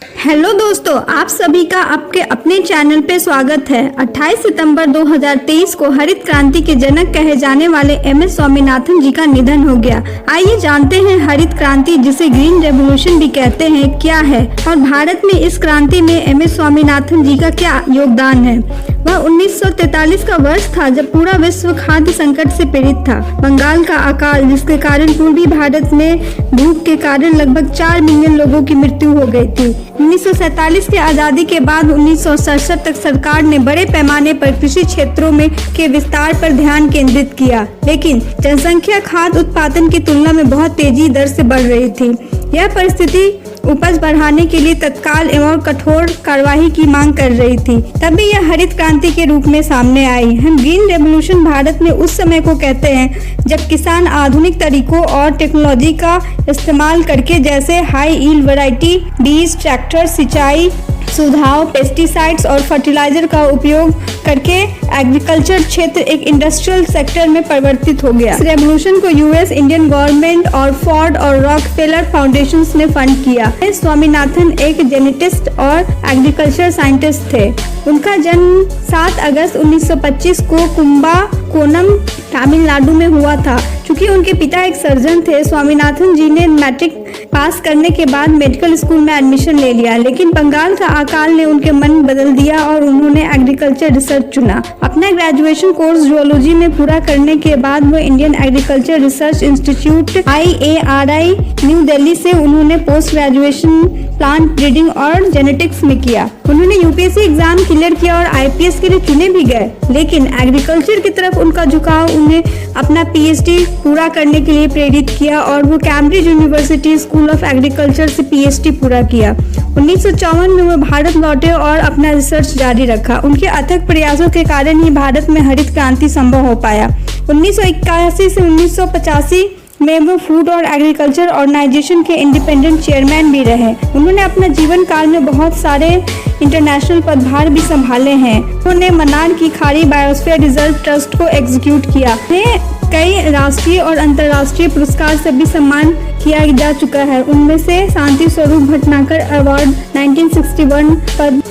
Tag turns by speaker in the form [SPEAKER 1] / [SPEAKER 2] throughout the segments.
[SPEAKER 1] Hello दोस्तों, आप सभी का आपके अपने चैनल पे स्वागत है। 28 सितंबर 2023 को हरित क्रांति के जनक कहे जाने वाले एमएस स्वामीनाथन जी का निधन हो गया। आइए जानते हैं हरित क्रांति, जिसे ग्रीन रेवोल्यूशन भी कहते हैं, क्या है और भारत में इस क्रांति में एमएस स्वामीनाथन जी का क्या योगदान है। वह 1943 का वर्ष था जब पूरा विश्व खाद्य संकट से पीड़ित था। बंगाल का अकाल, जिसके कारण पूर्वी भारत में भूख के कारण लगभग 4 मिलियन लोगों की मृत्यु हो गई थी। 1947 की आजादी के बाद 1967 तक सरकार ने बड़े पैमाने पर कृषि क्षेत्रों में के विस्तार पर ध्यान केंद्रित किया, लेकिन जनसंख्या खाद्य उत्पादन की तुलना में बहुत तेजी दर से बढ़ रही थी। यह परिस्थिति उपज बढ़ाने के लिए तत्काल एवं कठोर कार्यवाही की मांग कर रही थी। तभी यह हरित क्रांति के रूप में सामने आई। हम ग्रीन रेवोल्यूशन भारत में उस समय को कहते हैं जब किसान आधुनिक तरीकों और टेक्नोलॉजी का इस्तेमाल करके, जैसे हाई यील्ड वैरायटी बीज, ट्रैक्टर, सिंचाई सुविधाओं, पेस्टिसाइड्स और फर्टिलाइजर का उपयोग करके एग्रीकल्चर क्षेत्र एक इंडस्ट्रियल सेक्टर में परिवर्तित हो गया। इस रेवोल्यूशन को यूएस, इंडियन गवर्नमेंट और फोर्ड और रॉकफेलर फाउंडेशंस ने फंड किया। स्वामीनाथन एक जेनेटिस्ट और एग्रीकल्चर साइंटिस्ट थे। उनका जन्म 7 अगस्त 1925 को कुंबाकोनम, तमिलनाडु में हुआ था। चूंकि उनके पिता एक सर्जन थे, स्वामीनाथन जी ने मैट्रिक पास करने के बाद मेडिकल स्कूल में एडमिशन ले लिया, लेकिन बंगाल का अकाल ने उनके मन बदल दिया और उन्होंने एग्रीकल्चर रिसर्च चुना। अपना ग्रेजुएशन कोर्स जूलॉजी में पूरा करने के बाद वो Indian agriculture research institute IARI new Delhi से उन्होंने पोस्ट ग्रेजुएशन प्लांट ब्रीडिंग और जेनेटिक्स में किया। उन्होंने यूपीएससी एग्जाम क्लियर किया और IPS के लिए चुने भी गए, लेकिन एग्रीकल्चर की तरफ उनका झुकाव उन्हें अपना PhD पूरा करने के लिए प्रेरित किया और वो Cambridge university school of agriculture से PhD पूरा किया। 1954 में वो भारत लौटे और अपना रिसर्च जारी रखा। उनके अथक प्रयासों के कारण ही भारत में हरित क्रांति संभव हो पाया। 1981 से 1985 में वो फूड और एग्रीकल्चर ऑर्गेनाइजेशन के इंडिपेंडेंट चेयरमैन भी रहे। उन्होंने अपने जीवन काल में बहुत सारे इंटरनेशनल पदभार भी संभाले हैं। उन्होंने मन्नार की खाड़ी बायोस्फीयर रिजर्व ट्रस्ट को एग्जीक्यूट किया। कई राष्ट्रीय और अंतर्राष्ट्रीय पुरस्कार से भी सम्मान किया जा चुका है। उनमें से Shanti Swarup Bhatnagar award 1961, Padma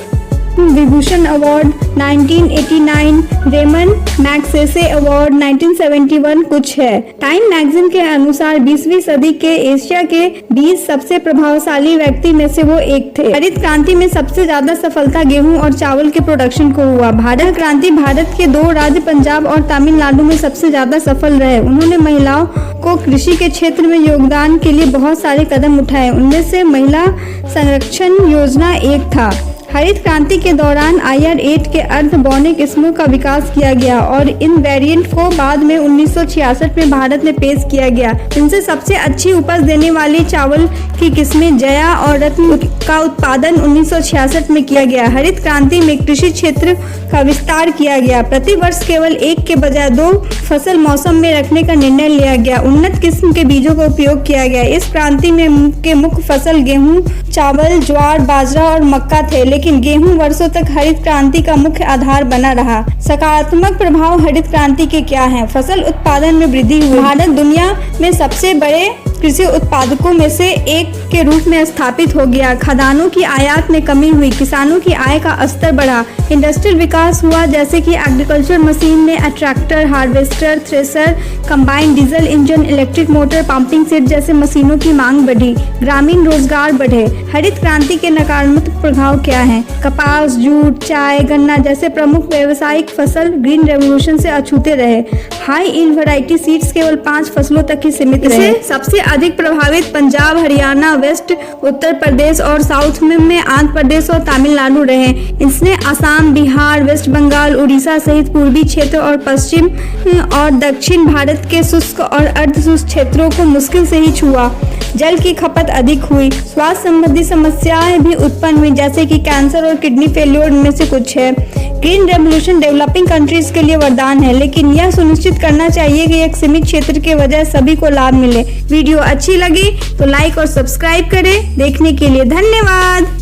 [SPEAKER 1] Vibhushan award 1989, Ramon Magsaysay award 1971 कुछ है। टाइम मैगजीन के अनुसार 20वीं सदी के एशिया के 20 सबसे प्रभावशाली व्यक्ति में से वो एक थे। हरित क्रांति में सबसे ज्यादा सफलता गेहूं और चावल के प्रोडक्शन को हुआ। भारत क्रांति भारत के 2 राज्य पंजाब और तमिलनाडु में सबसे ज्यादा सफल रहे। उन्होंने महिलाओं को कृषि के क्षेत्र में योगदान के लिए बहुत सारे कदम उठाए। उनमें से महिला संरक्षण योजना एक था। हरित क्रांति के दौरान IR-8 के अर्ध बौने किस्मों का विकास किया गया और इन वेरिएंट को बाद में 1966 में भारत में पेश किया गया। इनसे सबसे अच्छी उपज देने वाली चावल की किस्में जया और रत्न का उत्पादन 1966 में किया गया। हरित क्रांति में कृषि क्षेत्र का विस्तार किया गया। प्रति वर्ष केवल 1 के बजाय 2 फसल मौसम में रखने का निर्णय लिया गया। उन्नत किस्म के बीजों का उपयोग किया गया। इस क्रांति में के मुख्य फसल गेहूँ, चावल, ज्वार, बाजरा और मक्का थे, लेकिन गेहूं वर्षों तक हरित क्रांति का मुख्य आधार बना रहा। सकारात्मक प्रभाव हरित क्रांति के क्या हैं? फसल उत्पादन में वृद्धि हुई। भारत दुनिया में सबसे बड़े कृषि उत्पादकों में से एक के रूप में स्थापित हो गया। खदानों की आयात में कमी हुई। किसानों की आय का स्तर बढ़ा। इंडस्ट्रियल विकास हुआ, जैसे कि एग्रीकल्चर मशीन में tractor, harvester, thresher, combine diesel engine, electric motor, pumping set जैसे मशीनों की मांग बढ़ी। ग्रामीण रोजगार बढ़े। हरित क्रांति के नकारात्मक प्रभाव क्या हैं? कपास, जूट, चाय, गन्ना जैसे प्रमुख व्यावसायिक फसल ग्रीन रेवोल्यूशन से अछूते रहे। हाई यील्ड वैरायटी सीड्स केवल 5 फसलों तक ही सीमित रहे। सबसे अधिक प्रभावित पंजाब, हरियाणा, वेस्ट उत्तर प्रदेश और साउथ में आंध्र प्रदेश और तमिलनाडु रहे। इसने असम, बिहार, वेस्ट बंगाल, उड़ीसा सहित पूर्वी क्षेत्र और पश्चिम और दक्षिण भारत के शुष्क और अर्ध शुष्क क्षेत्रों को मुश्किल से ही छुआ। जल की खपत अधिक हुई। स्वास्थ्य संबंधी समस्याएं भी उत्पन्न हुई, जैसे कि कैंसर और किडनी फेल्योर में से कुछ है। ग्रीन रेवोल्यूशन डेवलपिंग कंट्रीज के लिए वरदान है, लेकिन यह सुनिश्चित करना चाहिए कि एक सीमित क्षेत्र के वजह सभी को लाभ मिले। वीडियो अच्छी लगी तो लाइक और सब्सक्राइब करें। देखने के लिए धन्यवाद।